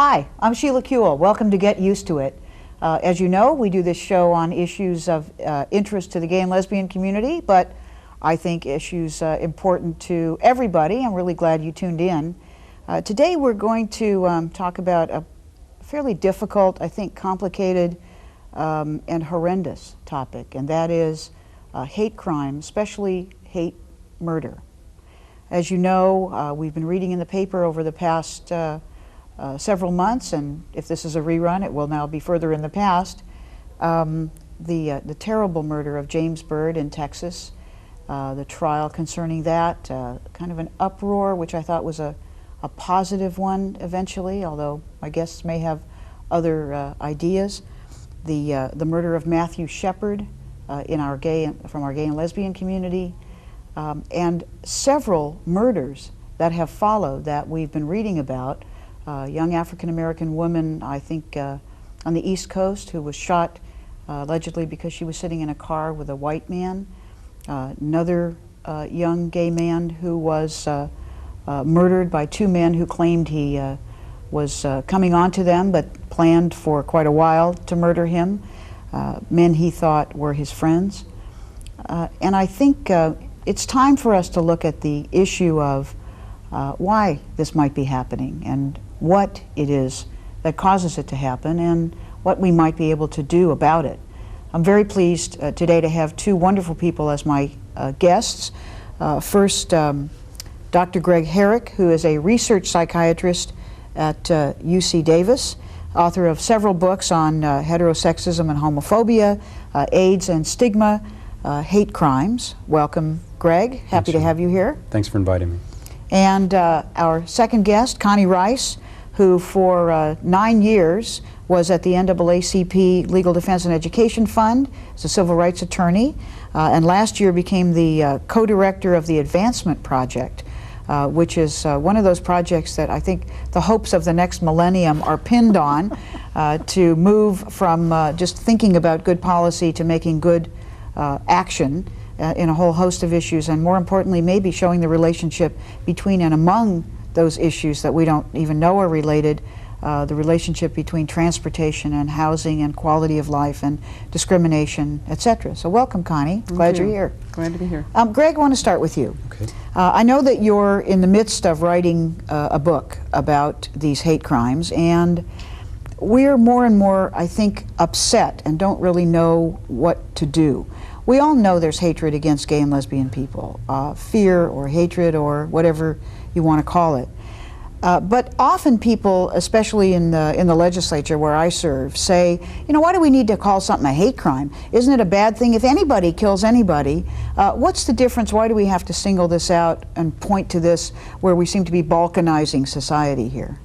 Hi, I'm Sheila Kuehl. Welcome to Get Used to It. As you know, we do this show on issues of interest to the gay and lesbian community, but I think issues important to everybody. I'm really glad you tuned in. Today we're going to talk about a fairly difficult, I think complicated and horrendous topic, and that is hate crime, especially hate murder. As you know, we've been reading in the paper over the past several months, and if this is a rerun, it will now be further in the past, the terrible murder of James Byrd in Texas, the trial concerning that, kind of an uproar, which I thought was a positive one eventually, although my guests may have other ideas. The murder of Matthew Shepard from our gay and lesbian community, and several murders that have followed that we've been reading about. Young African-American woman, I think, on the East Coast, who was shot allegedly because she was sitting in a car with a white man. Another young gay man who was murdered by two men who claimed he was coming on to them, but planned for quite a while to murder him. Men he thought were his friends. And I think it's time for us to look at the issue of why this might be happening, and what it is that causes it to happen, and what we might be able to do about it. I'm very pleased today to have two wonderful people as my guests. First, Dr. Greg Herek, who is a research psychiatrist at UC Davis, author of several books on heterosexism and homophobia, AIDS and stigma, hate crimes. Welcome, Greg. Happy to have you here. Thanks for inviting me. And our second guest, Connie, who for 9 years was at the NAACP Legal Defense and Education Fund as a civil rights attorney, and last year became the co-director of the Advancement Project, which is one of those projects that I think the hopes of the next millennium are pinned on, to move from just thinking about good policy to making good action in a whole host of issues, and more importantly, maybe showing the relationship between and among those issues that we don't even know are related, the relationship between transportation and housing and quality of life and discrimination, etc. So welcome, Connie. Glad you're here. Glad to be here. Greg, I want to start with you. Okay. I know that you're in the midst of writing a book about these hate crimes, and we're more and more, I think, upset and don't really know what to do. We all know there's hatred against gay and lesbian people, fear or hatred or whatever you want to call it. But often people, especially in the legislature where I serve, say, you know, why do we need to call something a hate crime? Isn't it a bad thing if anybody kills anybody? What's the difference? Why do we have to single this out and point to this where we seem to be balkanizing society here?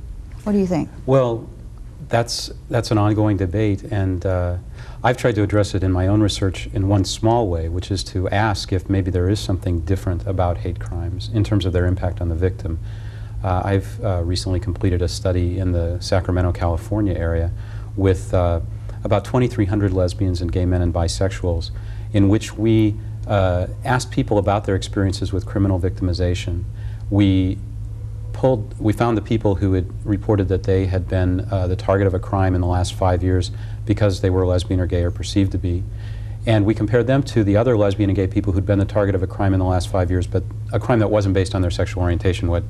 What do you think? Well, that's an ongoing debate, and I've tried to address it in my own research in one small way, which is to ask if maybe there is something different about hate crimes in terms of their impact on the victim. I've recently completed a study in the Sacramento, California area with about 2,300 lesbians and gay men and bisexuals, in which we asked people about their experiences with criminal victimization. We found the people who had reported that they had been the target of a crime in the last 5 years because they were lesbian or gay or perceived to be. And we compared them to the other lesbian and gay people who'd been the target of a crime in the last 5 years, but a crime that wasn't based on their sexual orientation, what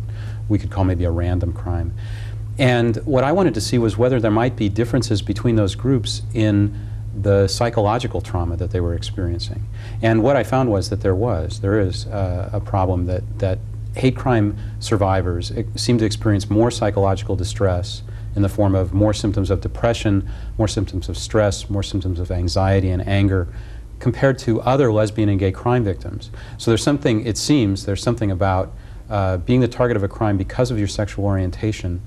we could call maybe a random crime. And what I wanted to see was whether there might be differences between those groups in the psychological trauma that they were experiencing. And what I found was that there is a problem that hate crime survivors seem to experience more psychological distress in the form of more symptoms of depression, more symptoms of stress, more symptoms of anxiety and anger compared to other lesbian and gay crime victims. So there's something, it seems, there's something about being the target of a crime because of your sexual orientation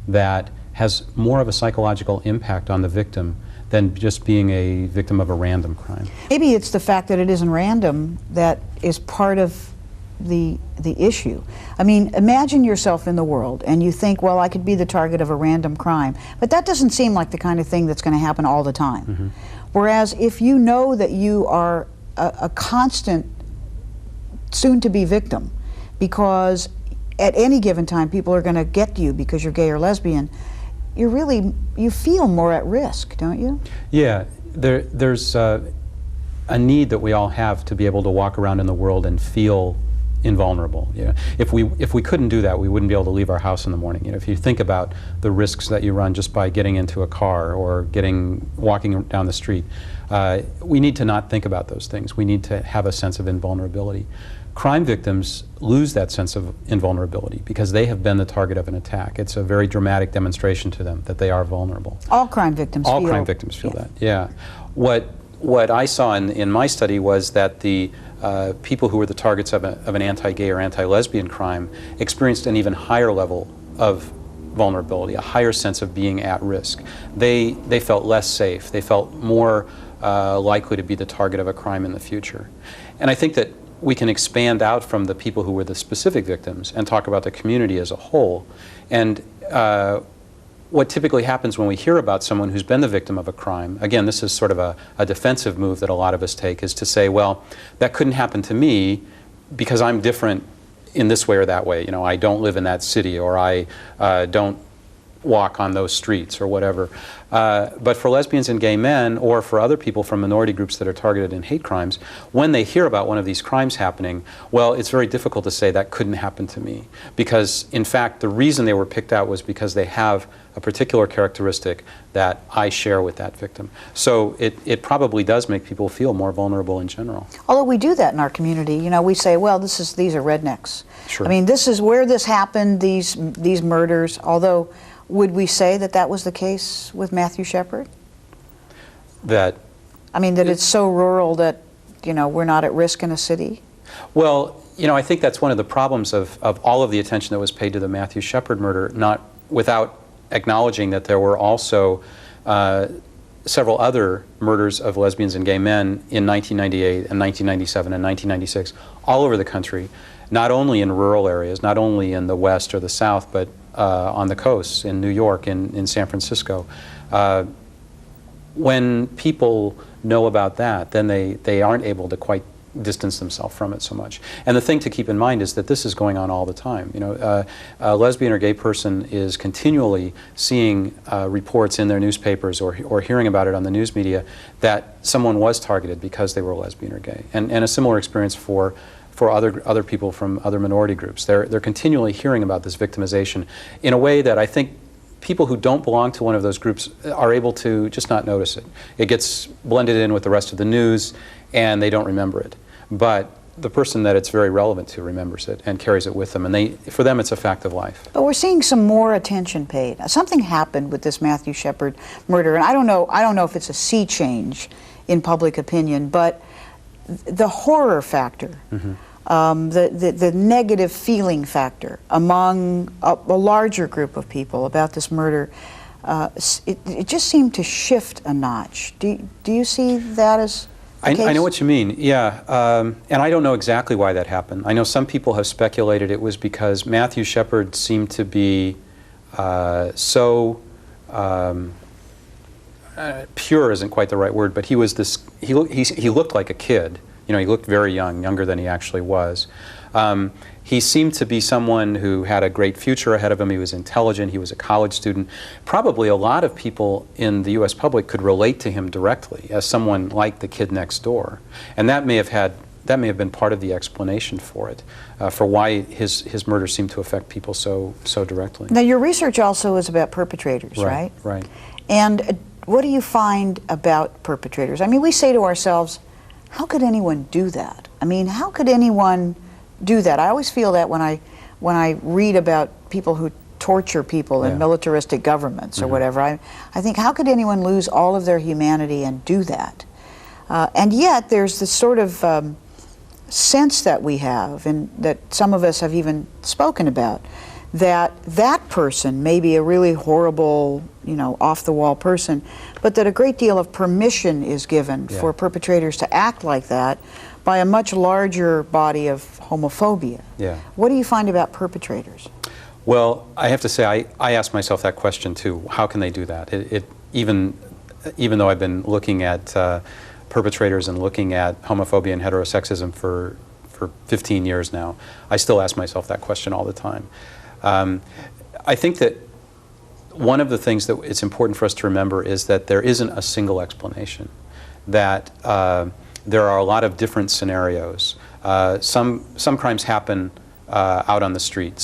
that has more of a psychological impact on the victim than just being a victim of a random crime. Maybe it's the fact that it isn't random that is part of the issue. I mean, imagine yourself in the world and you think, well, I could be the target of a random crime, but that doesn't seem like the kind of thing that's going to happen all the time. Mm-hmm. Whereas if you know that you are a constant soon-to-be victim, because at any given time people are going to get you because you're gay or lesbian, you feel more at risk, don't you? Yeah, there's a need that we all have to be able to walk around in the world and feel invulnerable. You know, if we couldn't do that, we wouldn't be able to leave our house in the morning. You know, if you think about the risks that you run just by getting into a car or walking down the street, we need to not think about those things. We need to have a sense of invulnerability. Crime victims lose that sense of invulnerability because they have been the target of an attack. It's a very dramatic demonstration to them that they are vulnerable. All crime victims All feel. crime victims feel that, yeah. What I saw in my study was that the people who were the targets of an anti-gay or anti-lesbian crime experienced an even higher level of vulnerability, a higher sense of being at risk. They felt less safe. They felt more likely to be the target of a crime in the future. And I think that we can expand out from the people who were the specific victims and talk about the community as a whole. And what typically happens when we hear about someone who's been the victim of a crime, again, this is sort of a defensive move that a lot of us take, is to say, well, that couldn't happen to me because I'm different in this way or that way. You know, I don't live in that city, or I don't walk on those streets, or whatever. But for lesbians and gay men, or for other people from minority groups that are targeted in hate crimes, when they hear about one of these crimes happening, well, it's very difficult to say that couldn't happen to me. Because, in fact, the reason they were picked out was because they have a particular characteristic that I share with that victim. So it probably does make people feel more vulnerable in general. Although we do that in our community, you know, we say, well, these are rednecks. Sure. I mean, this is where this happened, these murders, although would we say that that was the case with Matthew Shepard? That it's so rural that, you know, we're not at risk in a city? Well, you know, I think that's one of the problems of all of the attention that was paid to the Matthew Shepard murder, not without acknowledging that there were also several other murders of lesbians and gay men in 1998 and 1997 and 1996 all over the country, not only in rural areas, not only in the West or the South, but on the coasts, in New York, in San Francisco. When people know about that, then they aren't able to quite distance themselves from it so much. And the thing to keep in mind is that this is going on all the time. You know, a lesbian or gay person is continually seeing reports in their newspapers or hearing about it on the news media that someone was targeted because they were lesbian or gay. And a similar experience for other people from other minority groups. They're continually hearing about this victimization in a way that I think people who don't belong to one of those groups are able to just not notice it. It gets blended in with the rest of the news and they don't remember it. But the person that it's very relevant to remembers it and carries it with them, and for them it's a fact of life. But we're seeing some more attention paid. Something happened with this Matthew Shepard murder, and I don't know if it's a sea change in public opinion, but the horror factor, the negative feeling factor among a larger group of people about this murder, it just seemed to shift a notch. Do you see that as the case? I know what you mean, yeah. And I don't know exactly why that happened. I know some people have speculated it was because Matthew Shepard seemed to be so pure isn't quite the right word, but he was this. He looked like a kid. You know, he looked very young, younger than he actually was. He seemed to be someone who had a great future ahead of him. He was intelligent. He was a college student. Probably a lot of people in the U.S. public could relate to him directly as someone like the kid next door, and that may have been part of the explanation for it, for why his murder seemed to affect people so directly. Now, your research also is about perpetrators, right? Right. And what do you find about perpetrators? I mean, we say to ourselves, how could anyone do that? I mean, how could anyone do that? I always feel that when I read about people who torture people in militaristic governments or whatever, I think, how could anyone lose all of their humanity and do that? And yet, there's this sort of sense that we have, and that some of us have even spoken about, that person may be a really horrible, you know, off-the-wall person, but that a great deal of permission is given for perpetrators to act like that by a much larger body of homophobia. Yeah. What do you find about perpetrators? Well, I have to say, I ask myself that question too. How can they do that? Even though I've been looking at perpetrators and looking at homophobia and heterosexism for 15 years now, I still ask myself that question all the time. I think that one of the things that it's important for us to remember is that there isn't a single explanation, that there are a lot of different scenarios. Some crimes happen out on the street.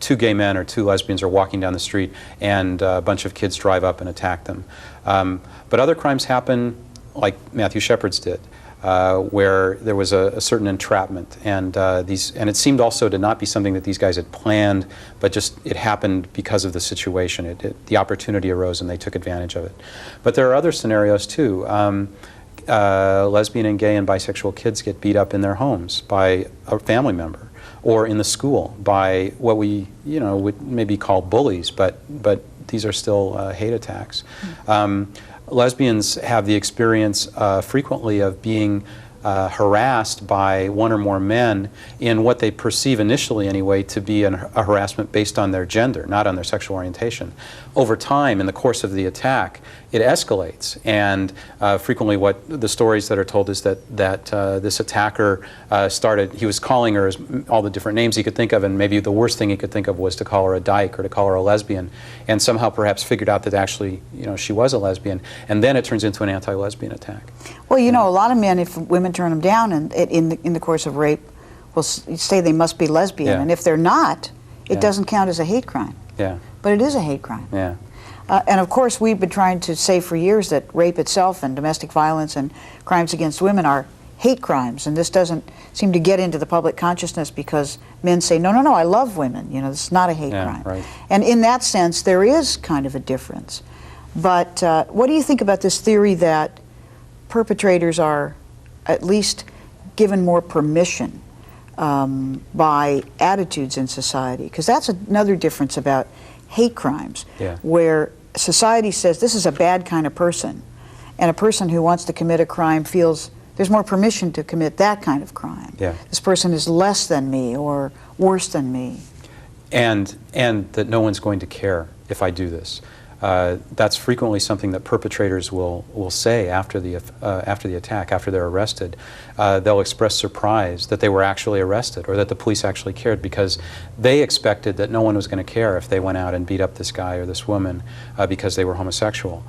Two gay men or two lesbians are walking down the street and a bunch of kids drive up and attack them. But other crimes happen like Matthew Shepard's did, where there was a certain entrapment, and it seemed also to not be something that these guys had planned, but just it happened because of the situation. The opportunity arose and they took advantage of it. But there are other scenarios too. Lesbian and gay and bisexual kids get beat up in their homes by a family member, or in the school by what we would maybe call bullies, but these are still hate attacks. Lesbians have the experience frequently of being harassed by one or more men in what they perceive initially anyway to be a harassment based on their gender, not on their sexual orientation. Over time, in the course of the attack, it escalates, and frequently what the stories that are told is that this attacker he was calling her all the different names he could think of, and maybe the worst thing he could think of was to call her a dyke or to call her a lesbian, and somehow perhaps figured out that actually she was a lesbian, and then it turns into an anti-lesbian attack. Well, a lot of men, if women turn them down and in the course of rape, will say they must be lesbian, and if they're not, it doesn't count as a hate crime. Yeah. But it is a hate crime. Yeah. And of course, we've been trying to say for years that rape itself and domestic violence and crimes against women are hate crimes, and this doesn't seem to get into the public consciousness because men say, no, I love women. This is not a hate crime. Right. And in that sense, there is kind of a difference. But what do you think about this theory that perpetrators are at least given more permission by attitudes in society? Because that's another difference about hate crimes, where society says this is a bad kind of person, and a person who wants to commit a crime feels there's more permission to commit that kind of crime. This person is less than me or worse than me. And that no one's going to care if I do this. That's frequently something that perpetrators will say after the attack, after they're arrested. They'll express surprise that they were actually arrested or that the police actually cared, because they expected that no one was going to care if they went out and beat up this guy or this woman because they were homosexual.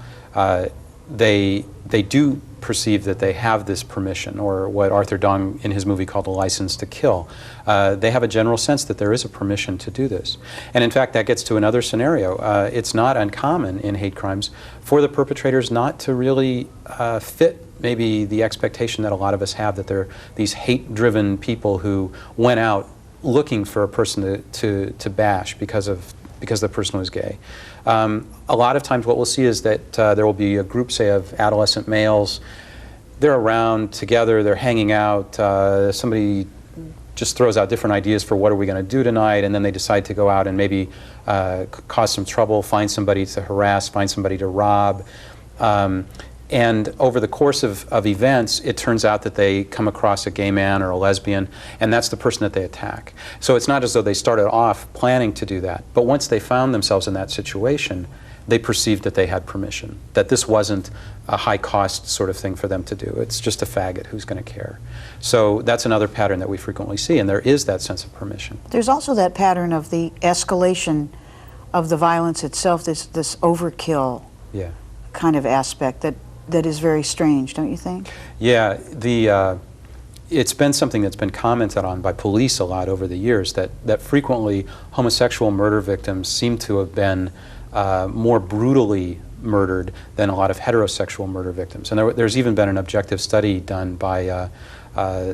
They do perceive that they have this permission, or what Arthur Dong in his movie called a license to kill. They have a general sense that there is a permission to do this. And in fact, that gets to another scenario. It's not uncommon in hate crimes for the perpetrators not to really fit maybe the expectation that a lot of us have, that they're these hate-driven people who went out looking for a person to bash because the person was gay. A lot of times what we'll see is that there will be a group, say, of adolescent males. They're around together, they're hanging out, somebody just throws out different ideas for what are we going to do tonight, and then they decide to go out and maybe cause some trouble, find somebody to harass, find somebody to rob. And over the course of events, it turns out that they come across a gay man or a lesbian, and that's the person that they attack. So it's not as though they started off planning to do that, but once they found themselves in that situation, they perceived that they had permission, that this wasn't a high-cost sort of thing for them to do. It's just a faggot, who's going to care? So that's another pattern that we frequently see, and there is that sense of permission. There's also that pattern of the escalation of the violence itself, this overkill kind of aspect that is very strange, don't you think? Yeah, it's been something that's been commented on by police a lot over the years, that frequently homosexual murder victims seem to have been more brutally murdered than a lot of heterosexual murder victims. And there's even been an objective study done by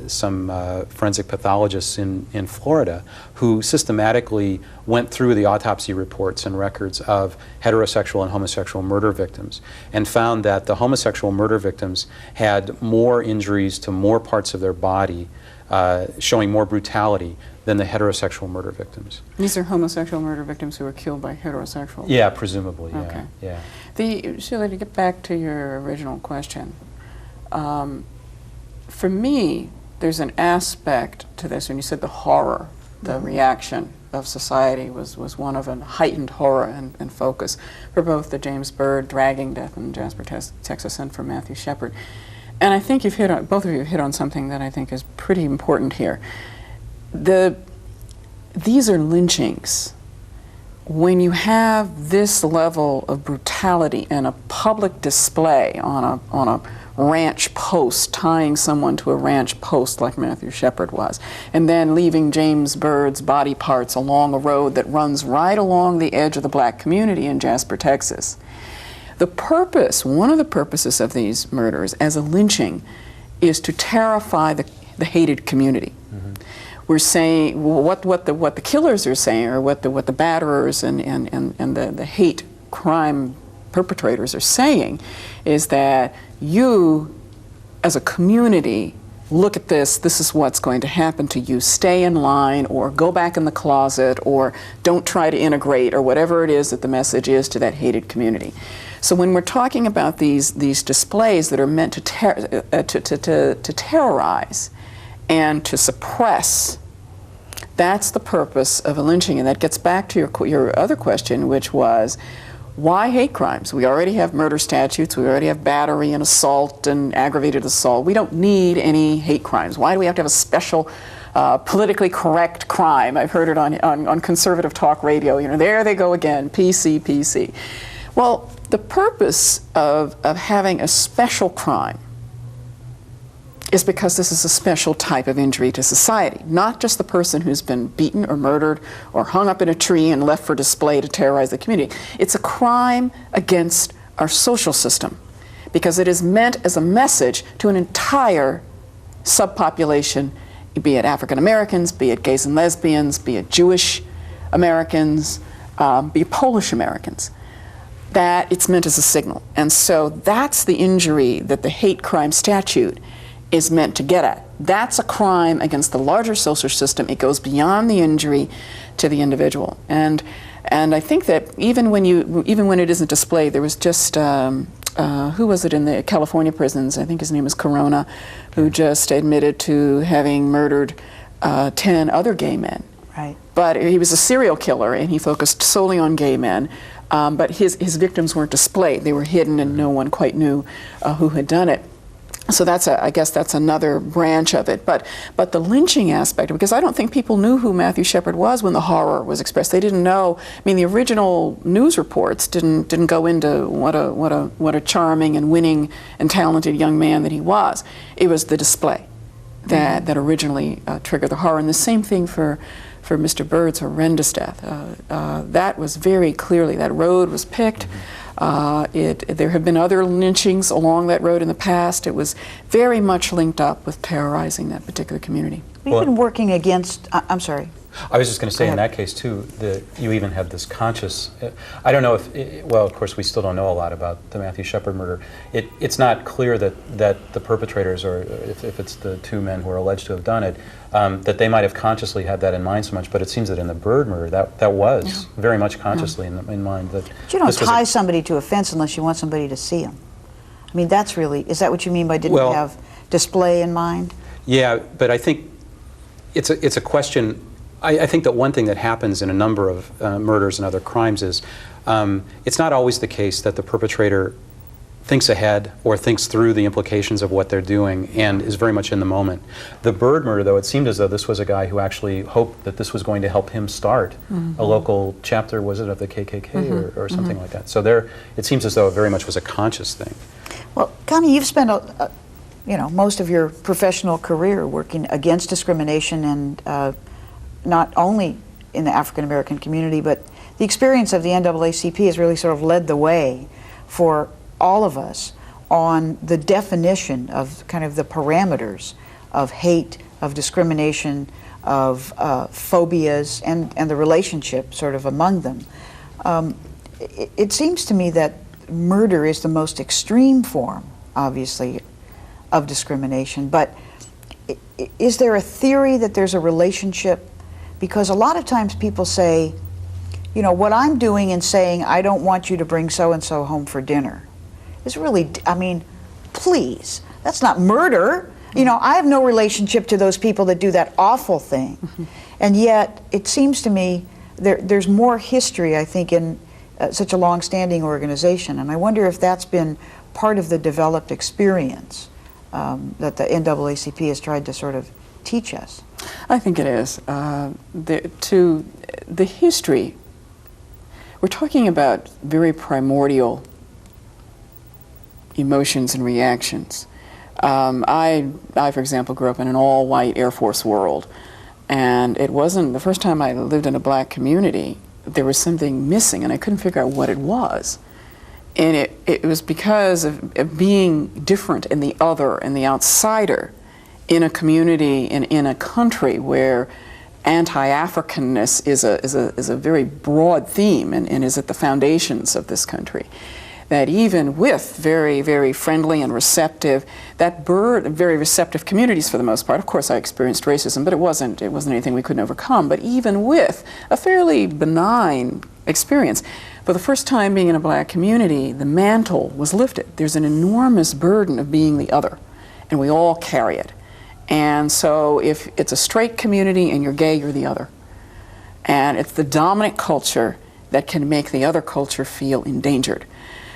some forensic pathologists in Florida who systematically went through the autopsy reports and records of heterosexual and homosexual murder victims and found that the homosexual murder victims had more injuries to more parts of their body, showing more brutality than the heterosexual murder victims. These are homosexual murder victims who were killed by heterosexuals? Yeah, presumably, okay. Yeah. Sheila, to get back to your original question, for me, there's an aspect to this, when you said the horror, the reaction of society was one of a heightened horror and focus for both the James Byrd dragging death in Jasper, Texas, and for Matthew Shepard. And I think both of you hit on something that I think is pretty important here. These are lynchings, when you have this level of brutality and a public display on a ranch post, tying someone to a ranch post like Matthew Shepard was, and then leaving James Byrd's body parts along a road that runs right along the edge of the black community in Jasper, Texas. The purpose, one of the purposes of these murders as a lynching, is to terrify the hated community. Mm-hmm. We're saying what the killers are saying, or what the batterers and the hate crime perpetrators are saying, is that you, as a community, look at this. This is what's going to happen to you. Stay in line, or go back in the closet, or don't try to integrate, or whatever it is that the message is to that hated community. So when we're talking about these displays that are meant to terrorize and to suppress, that's the purpose of a lynching. And that gets back to your other question, which was, why hate crimes? We already have murder statutes, we already have battery and assault and aggravated assault. We don't need any hate crimes. Why do we have to have a special politically correct crime? I've heard it on conservative talk radio. You know, there they go again, PC, PC. Well, the purpose of having a special crime is because this is a special type of injury to society, not just the person who's been beaten or murdered or hung up in a tree and left for display to terrorize the community. It's a crime against our social system because it is meant as a message to an entire subpopulation, be it African Americans, be it gays and lesbians, be it Jewish Americans, be it Polish Americans, that it's meant as a signal. And so that's the injury that the hate crime statute is meant to get at. That's a crime against the larger social system. It goes beyond the injury to the individual. And I think that even when it isn't displayed, there was just who was it in the California prisons? I think his name was Corona, who just admitted to having murdered 10 other gay men. Right. But he was a serial killer, and he focused solely on gay men. But his victims weren't displayed; they were hidden, and no one quite knew who had done it. So I guess that's another branch of it. But the lynching aspect, because I don't think people knew who Matthew Shepard was when the horror was expressed. They didn't know. I mean, the original news reports didn't go into what a charming and winning and talented young man that he was. It was the display that originally triggered the horror. And the same thing for Mr. Byrd's horrendous death. That was very clearly, that road was picked. There have been other lynchings along that road in the past. It was very much linked up with terrorizing that particular community. We've been working against, I'm sorry. I was just going to say in that case too, that you even have this conscious, I don't know if, well, of course we still don't know a lot about the Matthew Shepard murder. It's not clear that the perpetrators, or if it's the two men who are alleged to have done it, that they might have consciously had that in mind so much, but it seems that in the Byrd murder that was very much consciously in mind. That but you don't tie somebody to a fence unless you want somebody to see them. I mean, that's really, is that what you mean by didn't have display in mind? Yeah, but I think it's a question. I think that one thing that happens in a number of murders and other crimes is it's not always the case that the perpetrator thinks ahead or thinks through the implications of what they're doing and is very much in the moment. The Byrd murder, though, it seemed as though this was a guy who actually hoped that this was going to help him start a local chapter, was it, of the KKK or something like that. So it seems as though it very much was a conscious thing. Well, Connie, you've spent most of your professional career working against discrimination, and not only in the African American community, but the experience of the NAACP has really sort of led the way for all of us on the definition of kind of the parameters of hate, of discrimination, of phobias, and the relationship sort of among them. It seems to me that murder is the most extreme form, obviously, of discrimination, but is there a theory that there's a relationship? Because a lot of times people say, you know, what I'm doing in saying I don't want you to bring so-and-so home for dinner is really, I mean, please, that's not murder. You know, I have no relationship to those people that do that awful thing. And yet, it seems to me there's more history, I think, in such a long-standing organization. And I wonder if that's been part of the developed experience that the NAACP has tried to sort of teach us. I think it is. The history we're talking about very primordial emotions and reactions. I, for example, grew up in an all-white Air Force world, and it wasn't the first time I lived in a black community. There was something missing, and I couldn't figure out what it was. And it was because of being different and the other and the outsider in a community and in a country where anti-Africanness is a very broad theme and is at the foundations of this country. That even with very, very friendly and receptive, very receptive communities for the most part. Of course, I experienced racism, but it wasn't anything we couldn't overcome. But even with a fairly benign experience, for the first time being in a black community, the mantle was lifted. There's an enormous burden of being the other, and we all carry it. And so if it's a straight community and you're gay, you're the other. And it's the dominant culture that can make the other culture feel endangered.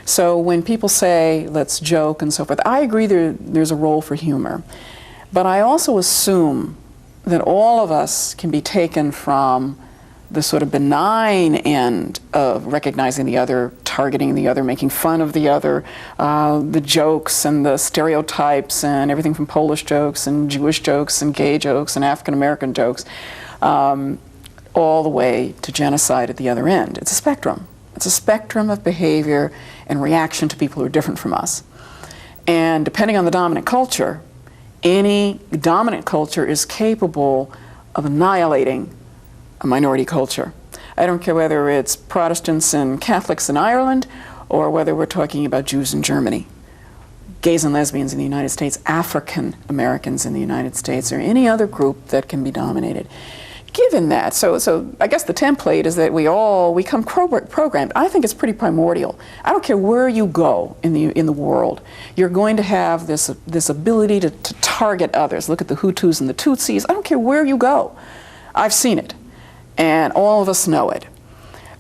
So when people say, let's joke and so forth, I agree there's a role for humor. But I also assume that all of us can be taken from the sort of benign end of recognizing the other, targeting the other, making fun of the other, the jokes and the stereotypes and everything from Polish jokes and Jewish jokes and gay jokes and African American jokes, all the way to genocide at the other end. It's a spectrum. It's a spectrum of behavior and reaction to people who are different from us. And depending on the dominant culture, any dominant culture is capable of annihilating a minority culture. I don't care whether it's Protestants and Catholics in Ireland or whether we're talking about Jews in Germany, gays and lesbians in the United States, African Americans in the United States, or any other group that can be dominated. Given that, so I guess the template is that we come programmed. I think it's pretty primordial. I don't care where you go in the world, you're going to have this ability to target others. Look at the Hutus and the Tutsis. I don't care where you go. I've seen it, and all of us know it.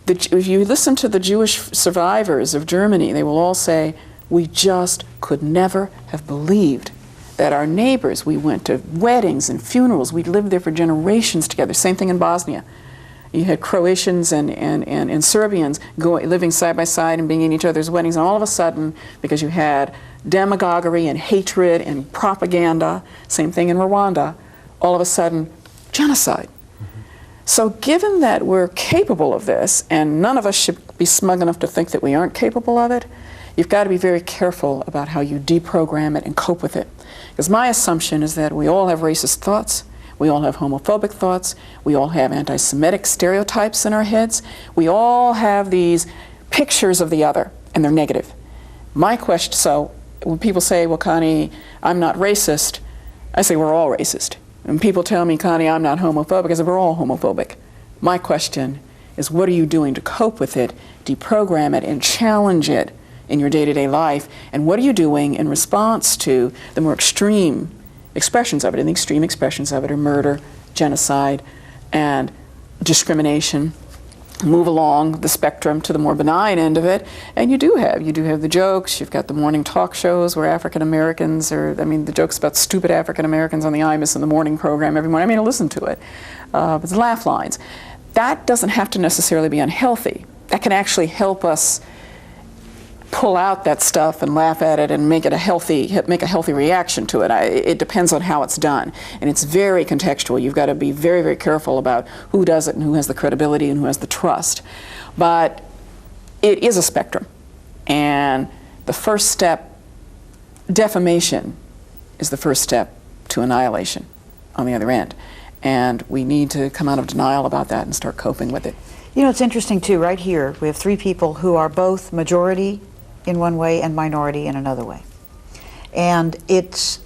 If you listen to the Jewish survivors of Germany, they will all say, we just could never have believed that our neighbors, we went to weddings and funerals, we lived there for generations together. Same thing in Bosnia. You had Croatians and Serbians living side by side and being in each other's weddings, and all of a sudden, because you had demagoguery and hatred and propaganda, same thing in Rwanda, all of a sudden, genocide. So given that we're capable of this, and none of us should be smug enough to think that we aren't capable of it, you've got to be very careful about how you deprogram it and cope with it. Because my assumption is that we all have racist thoughts, we all have homophobic thoughts, we all have anti-Semitic stereotypes in our heads, we all have these pictures of the other, and they're negative. My question, so when people say, well, Connie, I'm not racist, I say we're all racist. And people tell me, Connie, I'm not homophobic, I say we're all homophobic. My question is, what are you doing to cope with it, deprogram it, and challenge it in your day-to-day life, and what are you doing in response to the more extreme expressions of it? And the extreme expressions of it are murder, genocide, and discrimination. Move along the spectrum to the more benign end of it, and you do have the jokes. You've got the morning talk shows where African Americans the jokes about stupid African Americans on the IMUS in the morning program every morning. I listen to it. It's laugh lines. That doesn't have to necessarily be unhealthy. That can actually help us pull out that stuff and laugh at it and make a healthy reaction to it. It depends on how it's done, and it's very contextual. You've got to be very, very careful about who does it and who has the credibility and who has the trust. But it is a spectrum, and the first step, defamation, is the first step to annihilation on the other end, and we need to come out of denial about that and start coping with it. You know, it's interesting too, right here we have three people who are both majority in one way and minority in another way. And it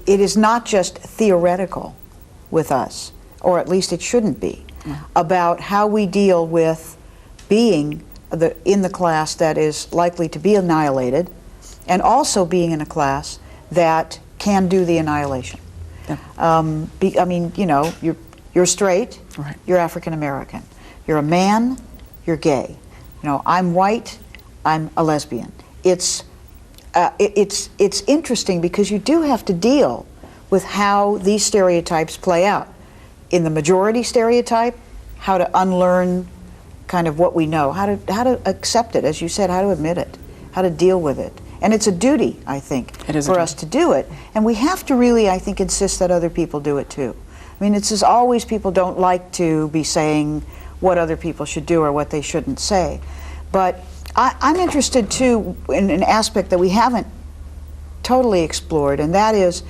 is not just theoretical with us, or at least it shouldn't be, about how we deal with being in the class that is likely to be annihilated, and also being in a class that can do the annihilation. Yeah. You're straight, right. You're African American. You're a man, you're gay. I'm white, I'm a lesbian. It's interesting because you do have to deal with how these stereotypes play out. In the majority stereotype, how to unlearn kind of what we know, how to accept it, as you said, how to admit it, how to deal with it. And it's a duty, I think, for us to do it. And we have to really, I think, insist that other people do it too. I mean, it's as always, people don't like to be saying what other people should do or what they shouldn't say. But I'm interested too in an aspect that we haven't totally explored, and that is,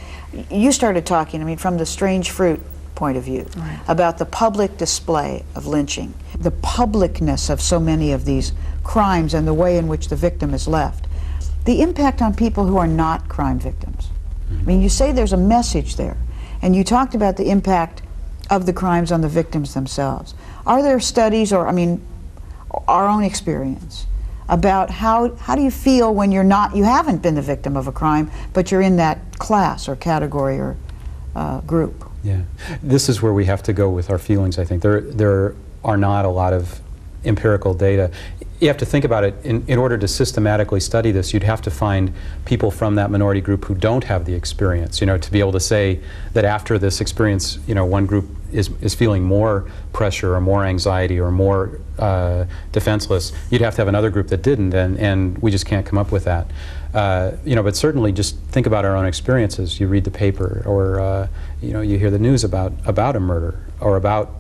you started talking, I mean, from the strange fruit point of view, right, about the public display of lynching, the publicness of so many of these crimes and the way in which the victim is left. The impact on people who are not crime victims. I mean, you say there's a message there, and you talked about the impact of the crimes on the victims themselves. Are there studies, or I mean, our own experience, about how do you feel when you haven't been the victim of a crime, but you're in that class or category or group? Yeah, this is where we have to go with our feelings, I think. There are not a lot of empirical data. You have to think about it. In order to systematically study this, you'd have to find people from that minority group who don't have the experience, you know, to be able to say that after this experience, you know, one group is feeling more pressure or more anxiety or more defenseless. You'd have to have another group that didn't, and we just can't come up with that. You know, but certainly just think about our own experiences. You read the paper, or you know, you hear the news about a murder, or about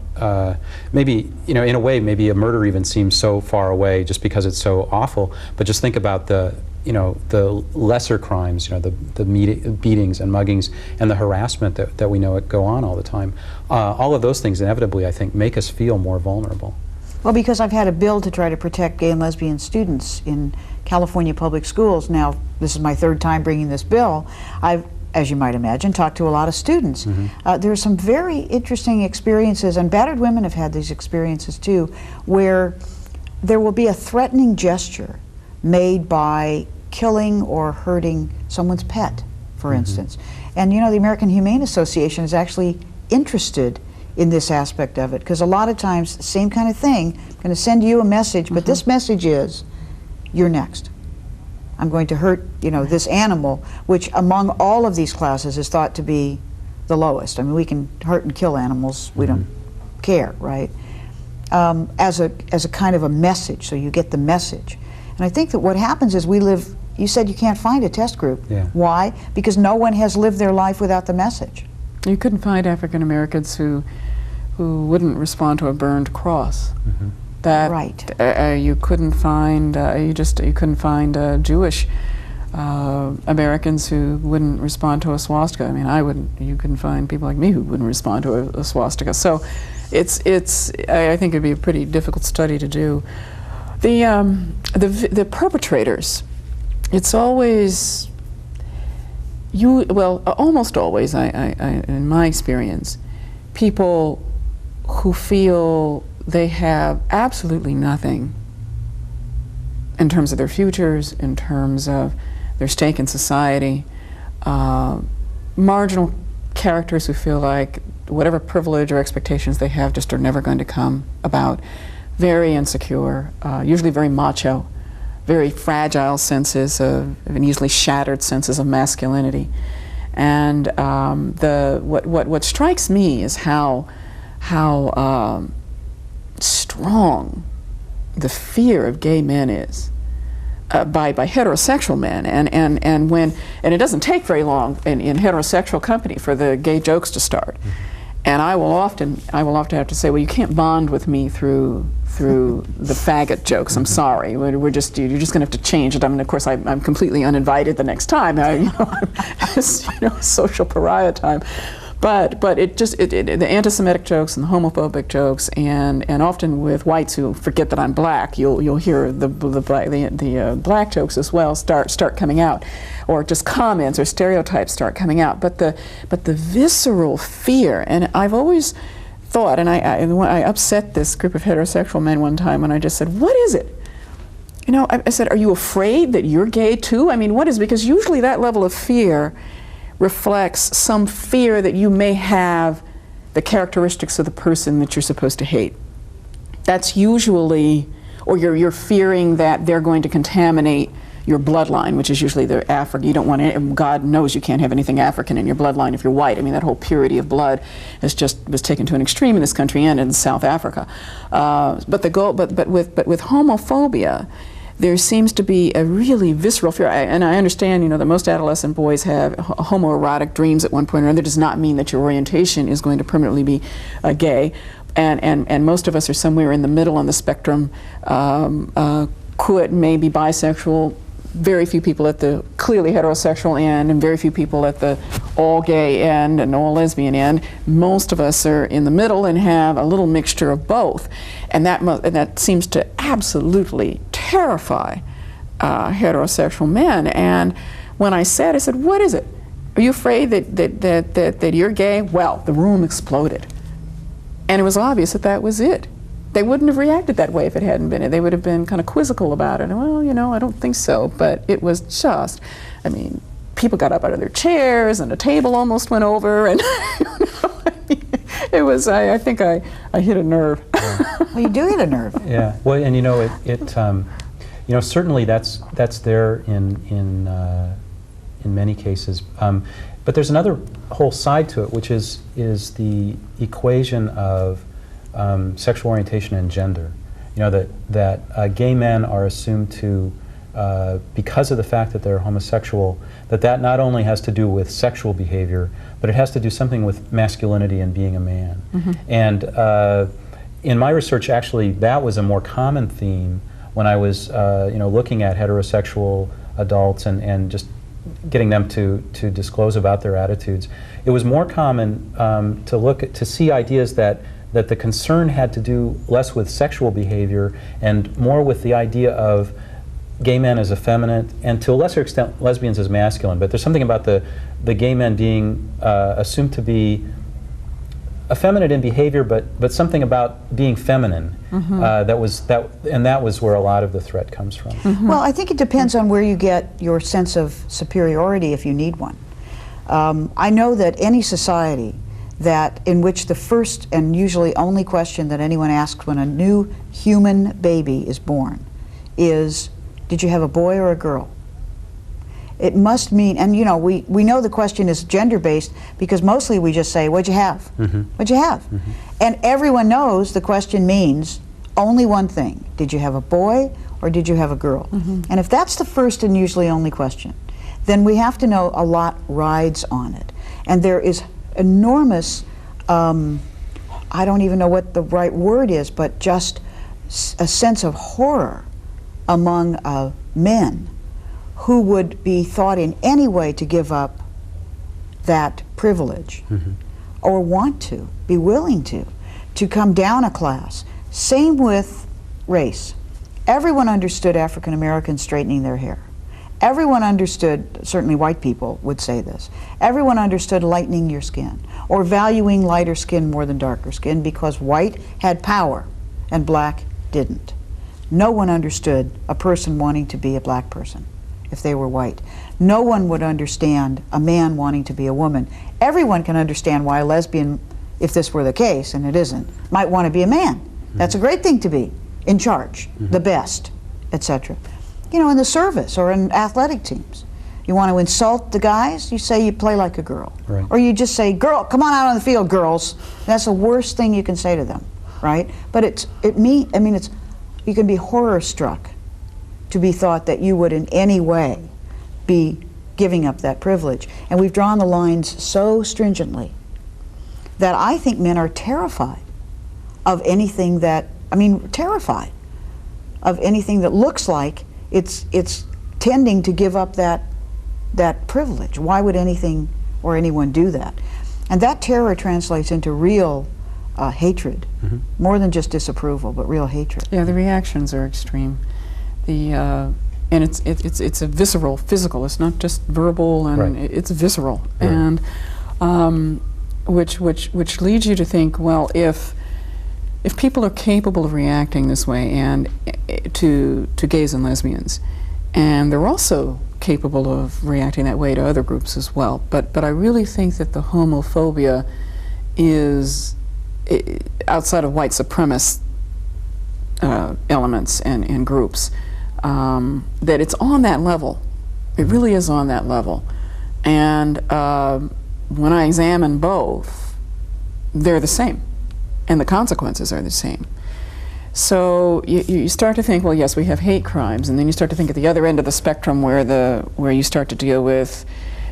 maybe, you know, in a way, maybe a murder even seems so far away just because it's so awful. But just think about the, you know, the lesser crimes, you know, the beatings and muggings and the harassment that we know go on all the time. All of those things inevitably, I think, make us feel more vulnerable. Well, because I've had a bill to try to protect gay and lesbian students in California public schools. Now, this is my third time bringing this bill. I've, as you might imagine, talked to a lot of students. Mm-hmm. There are some very interesting experiences, and battered women have had these experiences too, where there will be a threatening gesture made by killing or hurting someone's pet, for mm-hmm. instance. And you know, the American Humane Association is actually interested in this aspect of it, because a lot of times the same kind of thing, I'm going to send you a message, but mm-hmm. this message is, you're next. I'm going to hurt, you know, this animal, which among all of these classes is thought to be the lowest. I mean, we can hurt and kill animals, we mm-hmm. don't care, right? As a kind of a message, so you get the message. And I think that what happens is we live, you said you can't find a test group. Yeah. Why? Because no one has lived their life without the message. You couldn't find African Americans who wouldn't respond to a burned cross. Mm-hmm. That right. You couldn't find you couldn't find Jewish Americans who wouldn't respond to a swastika. I mean, I wouldn't. You couldn't find people like me who wouldn't respond to a swastika. So, I think it'd be a pretty difficult study to do. The perpetrators, it's always almost always. I in my experience, people who feel they have absolutely nothing in terms of their futures, in terms of their stake in society, marginal characters who feel like whatever privilege or expectations they have just are never going to come about, very insecure, usually very macho, very fragile senses of and easily shattered senses of masculinity. And what strikes me is how strong the fear of gay men is by heterosexual men, and it doesn't take very long in heterosexual company for the gay jokes to start. Mm-hmm. And I will often have to say, well, you can't bond with me through the faggot jokes. I'm sorry. You're just going to have to change it. I mean, of course, I'm completely uninvited the next time. I'm just, social pariah time. But the anti-Semitic jokes and the homophobic jokes, and often with whites who forget that I'm black, you'll hear the black jokes as well start coming out, or just comments or stereotypes start coming out. But the visceral fear, and I've always thought, and I upset this group of heterosexual men one time when I just said, "What is it?" I said, "Are you afraid that you're gay too? I mean, what is?" Because usually that level of fear reflects some fear that you may have the characteristics of the person that you're supposed to hate. That's usually, or you're fearing that they're going to contaminate your bloodline, which is usually the African. You don't want any, God knows you can't have anything African in your bloodline if you're white. I mean, that whole purity of blood was taken to an extreme in this country and in South Africa. But with homophobia, there seems to be a really visceral fear, and I understand, that most adolescent boys have homoerotic dreams at one point or another. That does not mean that your orientation is going to permanently be gay, and most of us are somewhere in the middle on the spectrum. Could maybe bisexual, very few people at the clearly heterosexual end, and very few people at the all gay end and all lesbian end. Most of us are in the middle and have a little mixture of both, and that seems to absolutely terrify heterosexual men. And when I said, "What is it? Are you afraid that you're gay?" Well, the room exploded, and it was obvious that was it. They wouldn't have reacted that way if it hadn't been it. They would have been kind of quizzical about it. And, well, I don't think so. But it was just, I mean, people got up out of their chairs and a table almost went over. And it was, I think I hit a nerve. Yeah. Well, you do hit a nerve. Yeah. Well, and certainly that's there in many cases. But there's another whole side to it, which is the equation of sexual orientation and gender. That gay men are assumed to, because of the fact that they're homosexual, that not only has to do with sexual behavior, but it has to do something with masculinity and being a man. Mm-hmm. And in my research, actually, that was a more common theme when I was, looking at heterosexual adults and just getting them to disclose about their attitudes. It was more common to see ideas that the concern had to do less with sexual behavior and more with the idea of gay men as effeminate and to a lesser extent lesbians as masculine. But there's something about the gay men being assumed to be effeminate in behavior, but something about being feminine. Mm-hmm. that was where a lot of the threat comes from. Mm-hmm. Well, I think it depends on where you get your sense of superiority if you need one. I know that any society in which the first and usually only question that anyone asks when a new human baby is born is, did you have a boy or a girl? It must mean, and we know the question is gender-based because mostly we just say, what'd you have? Mm-hmm. What'd you have? Mm-hmm. And everyone knows the question means only one thing. Did you have a boy or did you have a girl? Mm-hmm. And if that's the first and usually only question, then we have to know a lot rides on it. And there is enormous, I don't even know what the right word is, but just a sense of horror among men who would be thought in any way to give up that privilege. Mm-hmm. Or want to, be willing to come down a class. Same with race. Everyone understood African Americans straightening their hair. Everyone understood, certainly white people would say this, everyone understood lightening your skin or valuing lighter skin more than darker skin because white had power and black didn't. No one understood a person wanting to be a black person if they were white. No one would understand a man wanting to be a woman. Everyone can understand why a lesbian, if this were the case, and it isn't, might want to be a man. Mm-hmm. That's a great thing to be, in charge, mm-hmm. the best, etc. In the service or in athletic teams. You want to insult the guys, you say you play like a girl. Right. Or you just say, girl, come on out on the field, girls. That's the worst thing you can say to them, right? But you can be horror struck to be thought that you would in any way be giving up that privilege. And we've drawn the lines so stringently that I think men are terrified of anything terrified of anything that looks like it's tending to give up that privilege. Why would anything or anyone do that? And that terror translates into real hatred, mm-hmm. more than just disapproval, but real hatred. Yeah, the reactions are extreme. And it's a visceral, physical. It's not just verbal, and right. It's visceral, right. And which leads you to think, well, if people are capable of reacting this way and to gays and lesbians, and they're also capable of reacting that way to other groups as well, but I really think that the homophobia is outside of white supremacist elements and groups. that it's on that level. It really is on that level. And when I examine both, they're the same, and the consequences are the same. So you start to think, well, yes, we have hate crimes, and then you start to think at the other end of the spectrum where you start to deal with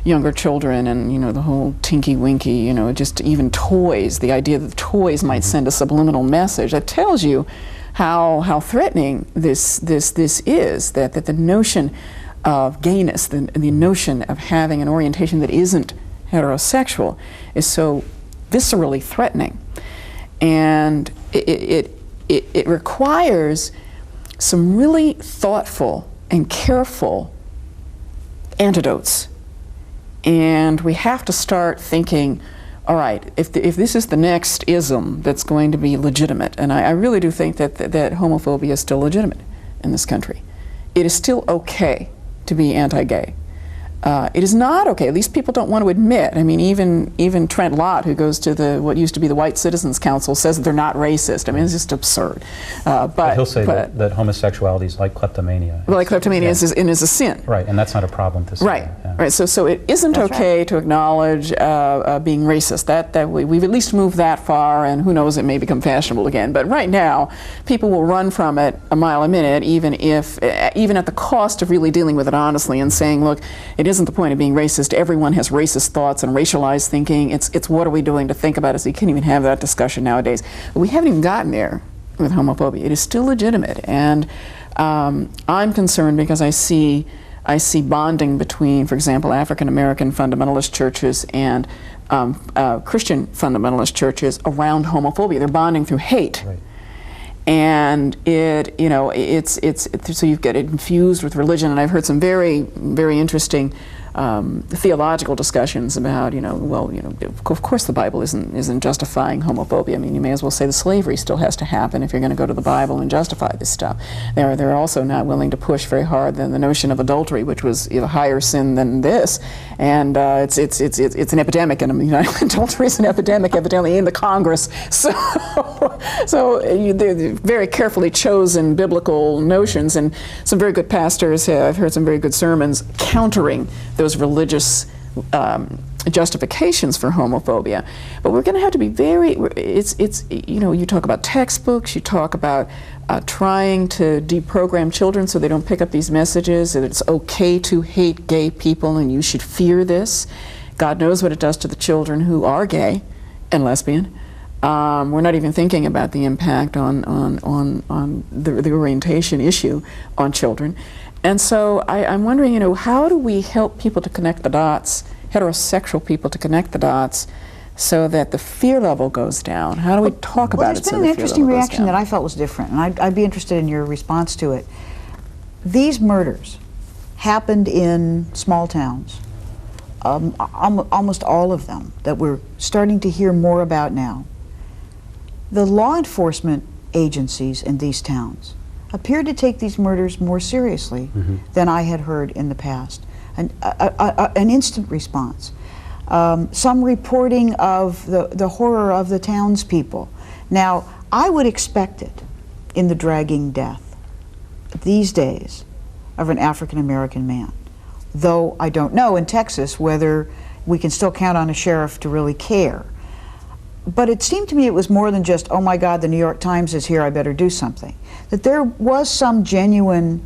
younger children and, you know, the whole tinky winky, you know, just even toys, the idea that toys might send a subliminal message that tells you how threatening this is, that the notion of gayness, the notion of having an orientation that isn't heterosexual is so viscerally threatening. And it requires some really thoughtful and careful antidotes. And we have to start thinking, all right, if this is the next ism that's going to be legitimate, and I really do think that homophobia is still legitimate in this country. It is still okay to be anti-gay. It is not okay, at least people don't want to admit. I mean, even Trent Lott, who goes to what used to be the White Citizens Council, says that they're not racist. I mean, it's just absurd. But he'll say that homosexuality is like kleptomania. Well, like kleptomania is a sin. Right, and that's not a problem to say. Right, yeah. right. So it isn't That's okay right. to acknowledge being racist. That we've at least moved that far, and who knows, it may become fashionable again. But right now, people will run from it a mile a minute, even at the cost of really dealing with it honestly and saying, look, it isn't the point of being racist. Everyone has racist thoughts and racialized thinking. It's what are we doing to think about it? So you can't even have that discussion nowadays. But we haven't even gotten there with homophobia. It is still legitimate, and I'm concerned because I see bonding between, for example, African American fundamentalist churches and Christian fundamentalist churches around homophobia. They're bonding through hate. Right. And it's so you get it infused with religion. And I've heard some very, very interesting theological discussions about, of course the Bible isn't justifying homophobia. I mean, you may as well say the slavery still has to happen if you're going to go to the Bible and justify this stuff. They're also not willing to push very hard the notion of adultery, which was a higher sin than this, and it's an epidemic in the United adultery is an epidemic, evidently in the Congress. So they're very carefully chosen biblical notions, and some very good pastors I've heard some very good sermons countering those religious justifications for homophobia. But we're going to have to be very, you talk about textbooks, you talk about trying to deprogram children so they don't pick up these messages, that it's okay to hate gay people and you should fear this. God knows what it does to the children who are gay and lesbian. We're not even thinking about the impact on the orientation issue on children. And so I'm wondering, how do we help people to connect the dots, heterosexual people to connect the dots, so that the fear level goes down? How do we talk about it so the fear level goes down? There's been an interesting reaction that I felt was different, and I'd be interested in your response to it. These murders happened in small towns, almost all of them, that we're starting to hear more about now. The law enforcement agencies in these towns appeared to take these murders more seriously than I had heard in the past. An instant response. Some reporting of the horror of the townspeople. Now, I would expect it in the dragging death these days of an African American man, though I don't know in Texas whether we can still count on a sheriff to really care. But it seemed to me it was more than just, oh my God, the New York Times is here, I better do something. That there was some genuine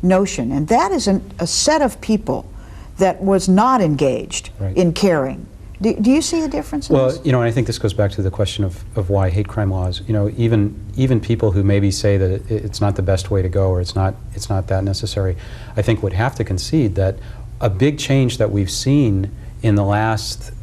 notion, and that is a set of people that was not engaged in caring. Do you see a difference in this? Well, and I think this goes back to the question of why hate crime laws, even people who maybe say that it's not the best way to go or it's not that necessary, I think would have to concede that a big change that we've seen in the last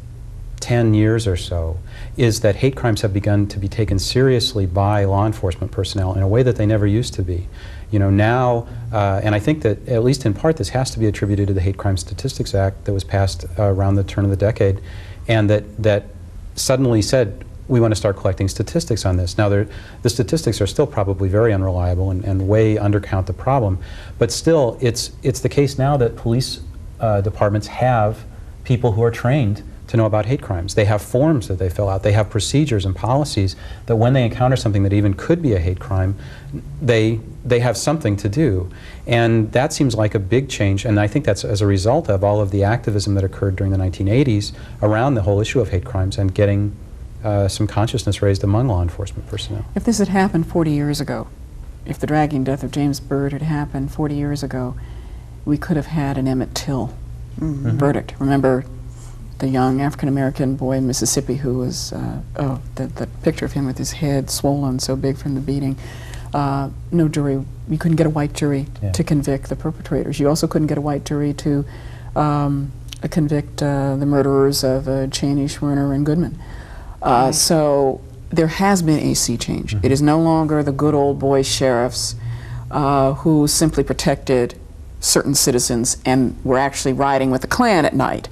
10 years or so is that hate crimes have begun to be taken seriously by law enforcement personnel in a way that they never used to be. Now, and I think that at least in part this has to be attributed to the Hate Crime Statistics Act that was passed around the turn of the decade, and that suddenly said, we want to start collecting statistics on this. Now, the statistics are still probably very unreliable and way undercount the problem, but still, it's the case now that police departments have people who are trained to know about hate crimes. They have forms that they fill out. They have procedures and policies that when they encounter something that even could be a hate crime, they have something to do. And that seems like a big change, and I think that's as a result of all of the activism that occurred during the 1980s around the whole issue of hate crimes and getting some consciousness raised among law enforcement personnel. If this had happened 40 years ago, if the dragging death of James Byrd had happened 40 years ago, we could have had an Emmett Till verdict. Remember the young African-American boy in Mississippi who was, the picture of him with his head swollen so big from the beating. No jury, you couldn't get a white jury to convict the perpetrators. You also couldn't get a white jury to convict the murderers of Cheney, Schwerner, and Goodman. So there has been a sea change. It is no longer the good old boy sheriffs who simply protected certain citizens and were actually riding with the Klan at night,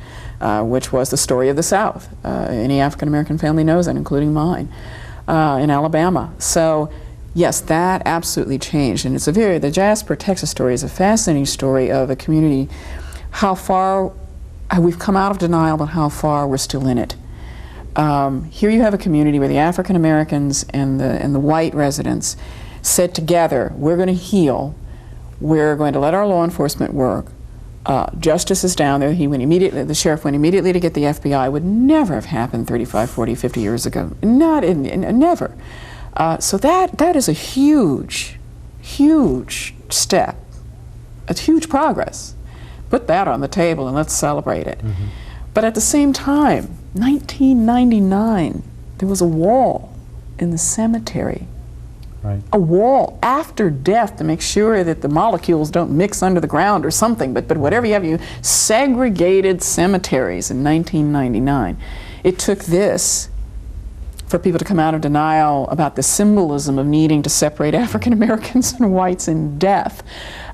which was the story of the South. Any African-American family knows that, including mine, in Alabama. So yes, that absolutely changed. And it's the Jasper, Texas story is a fascinating story of a community, how far we've come out of denial, but how far we're still in it. Here you have a community where the African Americans and the white residents said together, we're going to heal, we're going to let our law enforcement work. Justice is down there. The sheriff went immediately to get the FBI. Would never have happened 35, 40, 50 years ago. Never. So that is a huge, huge step. It's huge progress. Put that on the table and let's celebrate it. But at the same time, 1999, there was a wall in the cemetery. Right. A wall after death to make sure that the molecules don't mix under the ground or something, but whatever you have, you segregated cemeteries in 1999. It took this for people to come out of denial about the symbolism of needing to separate African Americans and whites in death.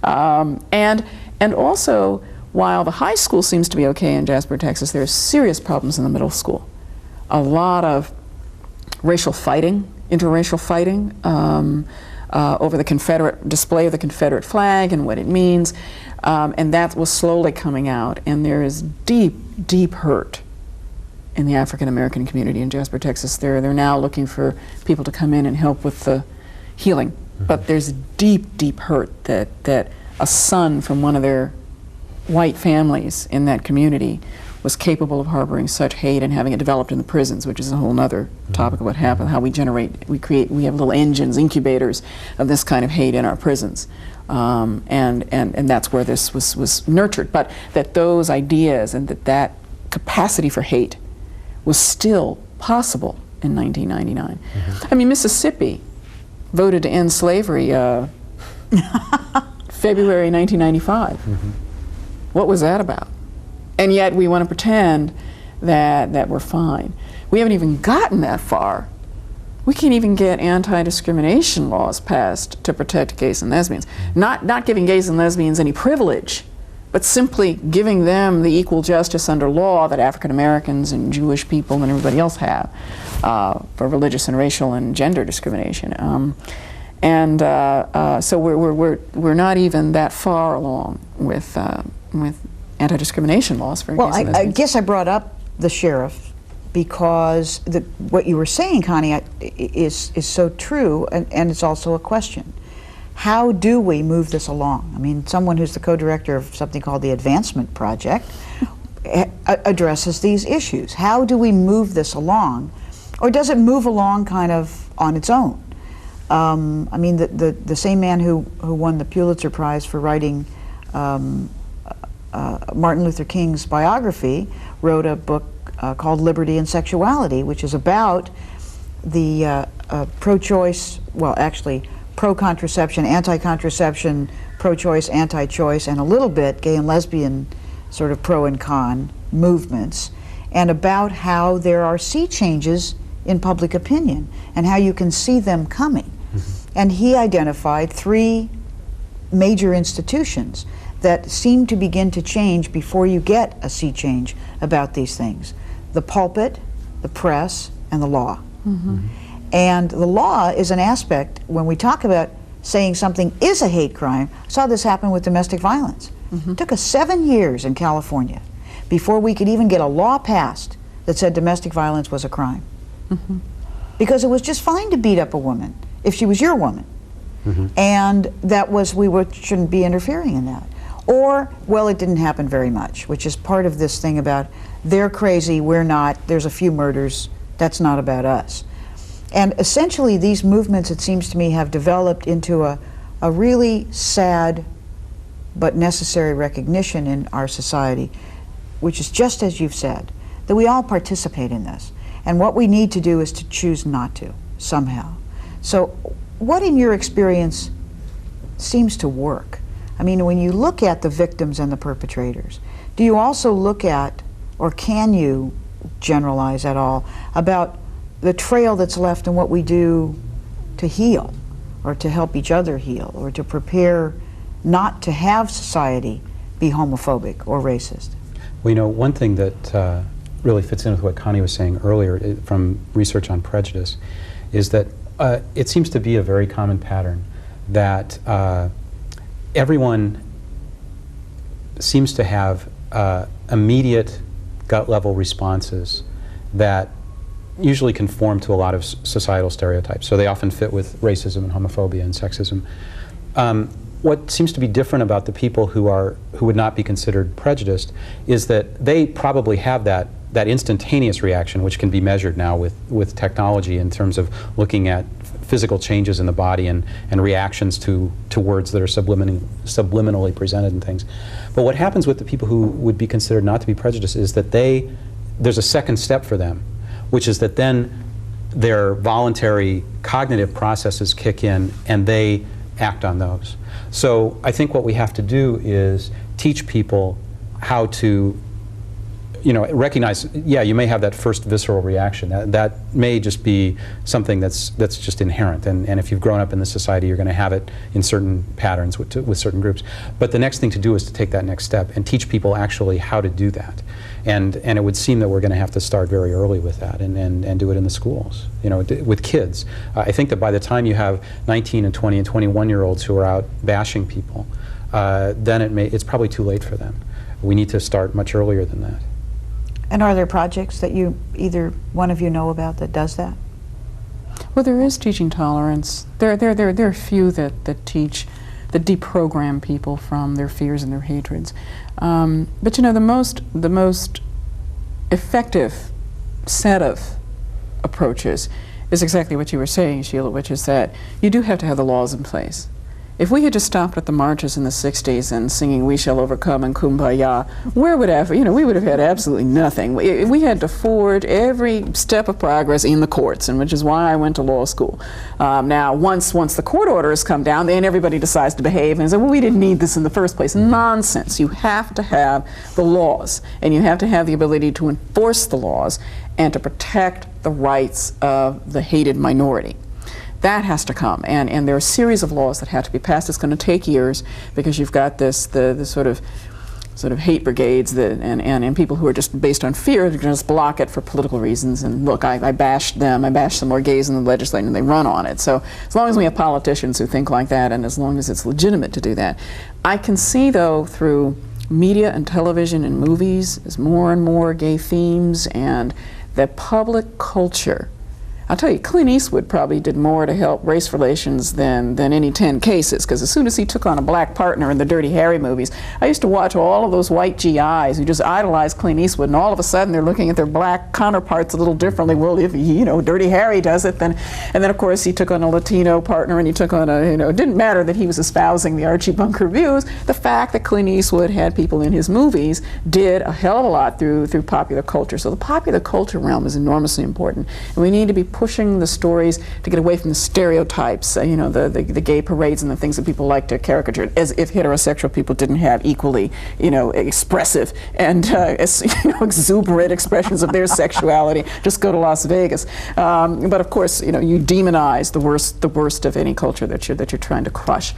And also, while the high school seems to be okay in Jasper, Texas, there are serious problems in the middle school. A lot of racial fighting, interracial fighting over the Confederate display of the Confederate flag and what it means, and that was slowly coming out. And there is deep, deep hurt in the African American community in Jasper, Texas. They're now looking for people to come in and help with the healing. But there's deep, deep hurt that a son from one of their white families in that community was capable of harboring such hate and having it developed in the prisons, which is a whole other topic of what happened, how we have little engines, incubators of this kind of hate in our prisons. And that's where this was nurtured. But that those ideas and that capacity for hate was still possible in 1999. I mean, Mississippi voted to end slavery February 1995. What was that about? And yet we want to pretend that we're fine. We haven't even gotten that far. We can't even get anti-discrimination laws passed to protect gays and lesbians. Not giving gays and lesbians any privilege, but simply giving them the equal justice under law that African Americans and Jewish people and everybody else have for religious and racial and gender discrimination. So we're not even that far along with anti-discrimination laws for Well, gays and lesbians. I guess I brought up the sheriff because what you were saying, Connie, is so true, and it's also a question. How do we move this along? I mean, someone who's the co-director of something called the Advancement Project addresses these issues. How do we move this along? Or does it move along kind of on its own? I mean, the same man who won the Pulitzer Prize for writing Martin Luther King's biography wrote a book called Liberty and Sexuality, which is about the pro-choice, well, actually, pro-contraception, anti-contraception, pro-choice, anti-choice, and a little bit gay and lesbian sort of pro and con movements, and about how there are sea changes in public opinion and how you can see them coming. And he identified 3 major institutions that seem to begin to change before you get a sea change about these things: the pulpit, the press, and the law. And the law is an aspect, when we talk about saying something is a hate crime. I saw this happen with domestic violence. It took us 7 years in California before we could even get a law passed that said domestic violence was a crime. Because it was just fine to beat up a woman if she was your woman. And that was, shouldn't be interfering in that. Or, well, it didn't happen very much, which is part of this thing about they're crazy, we're not, there's a few murders, that's not about us. And essentially these movements, it seems to me, have developed into a really sad but necessary recognition in our society, which is just as you've said, that we all participate in this. And what we need to do is to choose not to, somehow. So what in your experience seems to work? I mean, when you look at the victims and the perpetrators, do you also look at, or can you generalize at all, about the trail that's left and what we do to heal, or to help each other heal, or to prepare not to have society be homophobic or racist? Well, you know, one thing that really fits in with what Connie was saying earlier from research on prejudice is that it seems to be a very common pattern that everyone seems to have immediate gut-level responses that usually conform to a lot of societal stereotypes. So they often fit with racism and homophobia and sexism. What seems to be different about the people who would not be considered prejudiced is that they probably have that instantaneous reaction, which can be measured now with technology in terms of looking at physical changes in the body and reactions to words that are subliminally presented and things. But what happens with the people who would be considered not to be prejudiced is that there's a second step for them, which is that then their voluntary cognitive processes kick in and they act on those. So I think what we have to do is teach people how to, you know, recognize, yeah, you may have that first visceral reaction. That may just be something that's just inherent, and if you've grown up in this society, you're going to have it in certain patterns with certain groups. But the next thing to do is to take that next step and teach people actually how to do that. And it would seem that we're going to have to start very early with that and do it in the schools, you know, with kids. I think that by the time you have 19 and 20 and 21-year-olds who are out bashing people, then it's probably too late for them. We need to start much earlier than that. And are there projects that either one of you know about that does that? Well, there is teaching tolerance. There are a few that deprogram people from their fears and their hatreds. But you know, the most effective set of approaches is exactly what you were saying, Sheila, which is that you do have to have the laws in place. If we had just stopped at the marches in the 60s and singing "We Shall Overcome" and "Kumbaya," we would have had absolutely nothing. We had to forge every step of progress in the courts, and which is why I went to law school. Now, once the court orders come down, then everybody decides to behave and say, well, we didn't need this in the first place. Nonsense. You have to have the laws, and you have to have the ability to enforce the laws and to protect the rights of the hated minority. That has to come, and there are a series of laws that have to be passed. It's going to take years because you've got the sort of hate brigades and people who are just based on fear. They're going to just block it for political reasons. And look, I bashed them. I bashed some more gays in the legislature, and they run on it. So as long as we have politicians who think like that, and as long as it's legitimate to do that, I can see though through media and television and movies, there's more and more gay themes, and the public culture. I'll tell you, Clint Eastwood probably did more to help race relations than any 10 cases, because as soon as he took on a black partner in the Dirty Harry movies, I used to watch all of those white GIs who just idolized Clint Eastwood, and all of a sudden they're looking at their black counterparts a little differently. Well, if Dirty Harry does it, then, and then of course he took on a Latino partner, and he took on it didn't matter that he was espousing the Archie Bunker views. The fact that Clint Eastwood had people in his movies did a hell of a lot through popular culture. So the popular culture realm is enormously important, and we need to be pushing the stories to get away from the stereotypes, the gay parades and the things that people like to caricature, as if heterosexual people didn't have equally, expressive and exuberant expressions of their sexuality. Just go to Las Vegas. But of course, you demonize the worst of any culture that you're trying to crush.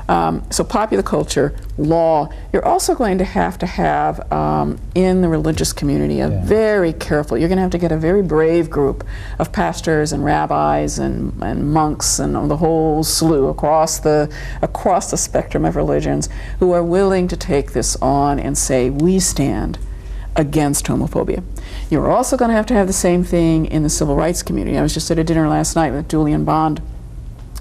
So popular culture, law. You're also going to have in the religious community very careful. You're going to have to get a very brave group of pastors and rabbis and monks and the whole slew across the spectrum of religions who are willing to take this on and say, we stand against homophobia. You're also going to have the same thing in the civil rights community. I was just at a dinner last night with Julian Bond,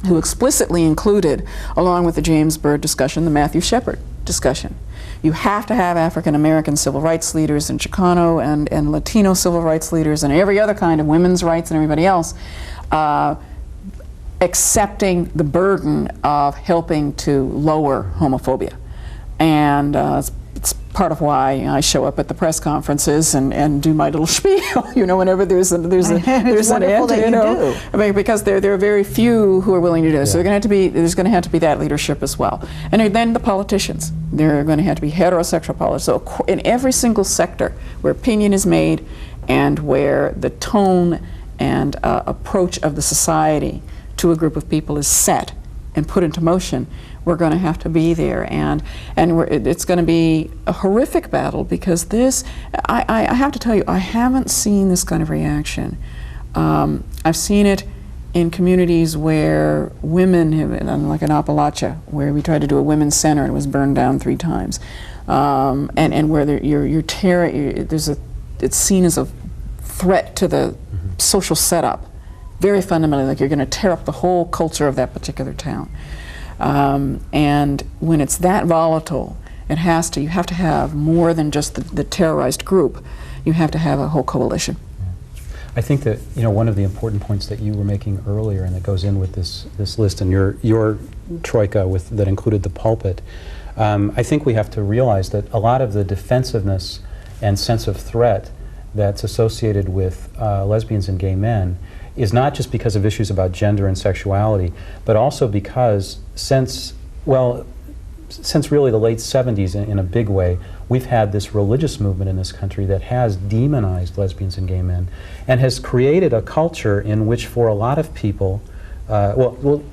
who explicitly included, along with the James Byrd discussion, the Matthew Shepard discussion. You have to have African American civil rights leaders and Chicano and Latino civil rights leaders and every other kind of women's rights and everybody else accepting the burden of helping to lower homophobia. And it's part of why I show up at the press conferences and do my little spiel, you know, whenever there's an end, you know, I mean, because there are very few who are willing to do this. So there's going to have to be that leadership as well. And then the politicians, they're going to have to be heterosexual politicians. So in every single sector where opinion is made and where the tone and approach of the society to a group of people is set and put into motion, we're going to have to be there, and it's going to be a horrific battle, because this, I have to tell you, I haven't seen this kind of reaction. I've seen it in communities where women have, like in Appalachia, where we tried to do a women's center and it was burned down 3 times, and where it's seen as a threat to the social setup, very fundamentally, like you're going to tear up the whole culture of that particular town. And when it's that volatile, you have to have more than just the terrorized group. You have to have a whole coalition. I think that, you know, one of the important points that you were making earlier, and that goes in with this list and your troika that included the pulpit, I think we have to realize that a lot of the defensiveness and sense of threat that's associated with lesbians and gay men is not just because of issues about gender and sexuality, but also because since really the late 70s in a big way, we've had this religious movement in this country that has demonized lesbians and gay men and has created a culture in which, for a lot of people,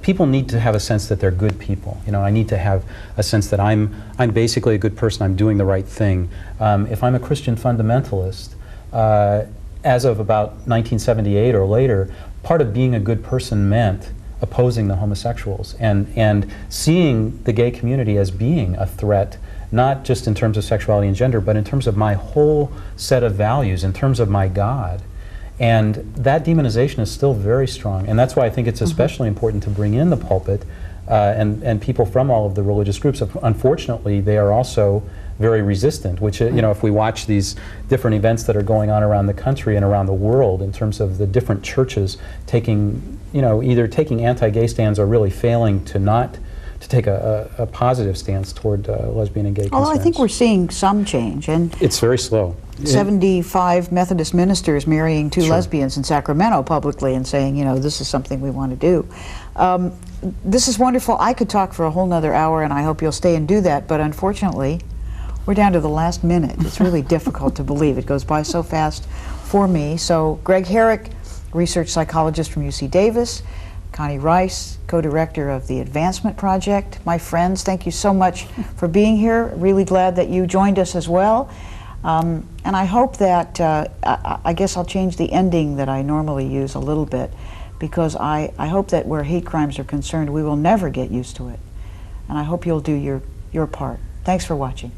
people need to have a sense that they're good people. You know, I need to have a sense that I'm basically a good person, I'm doing the right thing. If I'm a Christian fundamentalist, as of about 1978 or later, part of being a good person meant opposing the homosexuals and seeing the gay community as being a threat, not just in terms of sexuality and gender, but in terms of my whole set of values, in terms of my God. And that demonization is still very strong, and that's why I think it's especially important to bring in the pulpit and people from all of the religious groups. Unfortunately, they are also very resistant, which, you know, if we watch these different events that are going on around the country and around the world in terms of the different churches taking, you know, either taking anti-gay stands or really failing to take a positive stance toward lesbian and gay concerns. Although I think we're seeing some change, and it's very slow. 75 Methodist ministers marrying 2 lesbians in Sacramento publicly and saying, you know, this is something we want to do. This is wonderful. I could talk for a whole nother hour, and I hope you'll stay and do that, but unfortunately, we're down to the last minute. It's really difficult to believe. It goes by so fast for me. So Greg Herek, research psychologist from UC Davis, Connie Rice, co-director of the Advancement Project. My friends, thank you so much for being here. Really glad that you joined us as well. And I hope that, I guess I'll change the ending that I normally use a little bit, because I hope that where hate crimes are concerned, we will never get used to it. And I hope you'll do your part. Thanks for watching.